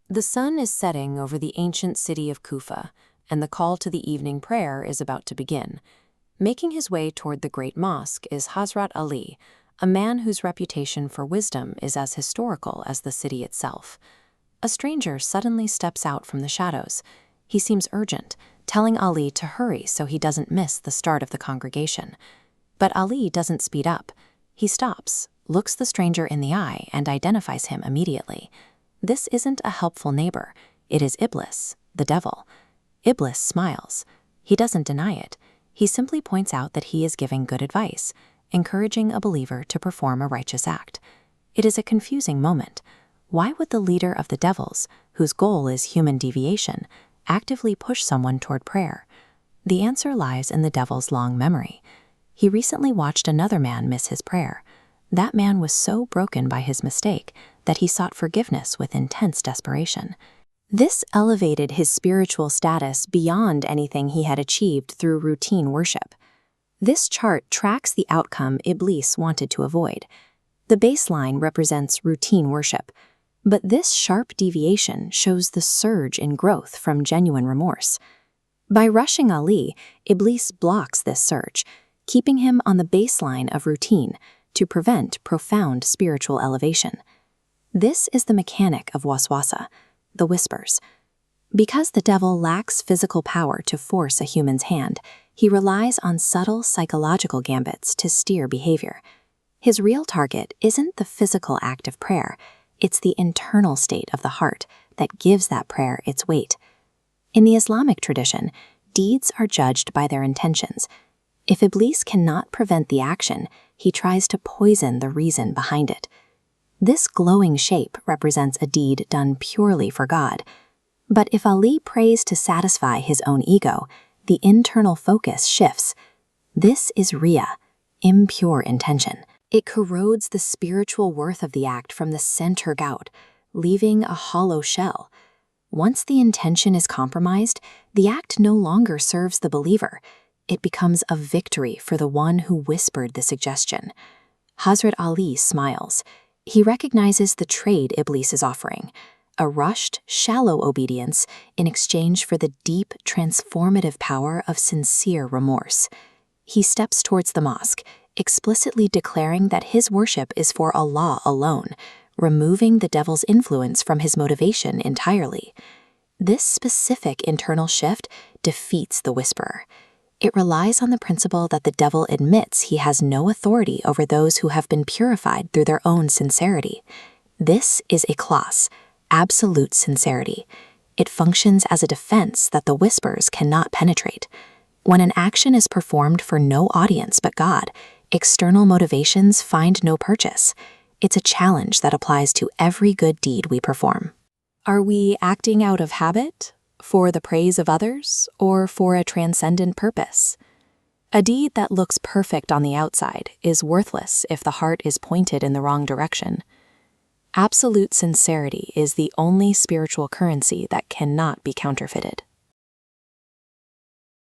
The sun is setting over the ancient city of Kufa, and the call to the evening prayer is about to begin. Making his way toward the great mosque is Hazrat Ali, a man whose reputation for wisdom is as historical as the city itself. A stranger suddenly steps out from the shadows. He seems urgent, telling Ali to hurry so he doesn't miss the start of the congregation. But Ali doesn't speed up. He stops, looks the stranger in the eye, and identifies him immediately. This isn't a helpful neighbor. It is Iblis, the devil. Iblis smiles. He doesn't deny it. He simply points out that he is giving good advice, encouraging a believer to perform a righteous act. It is a confusing moment. Why would the leader of the devils, whose goal is human deviation, actively push someone toward prayer? The answer lies in the devil's long memory. He recently watched another man miss his prayer. That man was so broken by his mistake that he sought forgiveness with intense desperation. This elevated his spiritual status beyond anything he had achieved through routine worship. This chart tracks the outcome Iblis wanted to avoid. The baseline represents routine worship, but this sharp deviation shows the surge in growth from genuine remorse. By rushing Ali, Iblis blocks this surge, keeping him on the baseline of routine to prevent profound spiritual elevation. This is the mechanic of waswasa, the whispers. Because the devil lacks physical power to force a human's hand, he relies on subtle psychological gambits to steer behavior. His real target isn't the physical act of prayer, it's the internal state of the heart that gives that prayer its weight. In the Islamic tradition, deeds are judged by their intentions. If Iblis cannot prevent the action, he tries to poison the reason behind it. This glowing shape represents a deed done purely for God. But if Ali prays to satisfy his own ego, the internal focus shifts. This is riya, impure intention. It corrodes the spiritual worth of the act from the center out, leaving a hollow shell. Once the intention is compromised, the act no longer serves the believer. It becomes a victory for the one who whispered the suggestion. Hazrat Ali smiles. He recognizes the trade Iblis is offering, a rushed, shallow obedience in exchange for the deep, transformative power of sincere remorse. He steps towards the mosque, explicitly declaring that his worship is for Allah alone, removing the devil's influence from his motivation entirely. This specific internal shift defeats the whisperer. It relies on the principle that the devil admits he has no authority over those who have been purified through their own sincerity. This is ikhlas, absolute sincerity. It functions as a defense that the whispers cannot penetrate. When an action is performed for no audience but God, external motivations find no purchase. It's a challenge that applies to every good deed we perform. Are we acting out of habit, for the praise of others, or for a transcendent purpose? A deed that looks perfect on the outside is worthless if the heart is pointed in the wrong direction. Absolute sincerity is the only spiritual currency that cannot be counterfeited.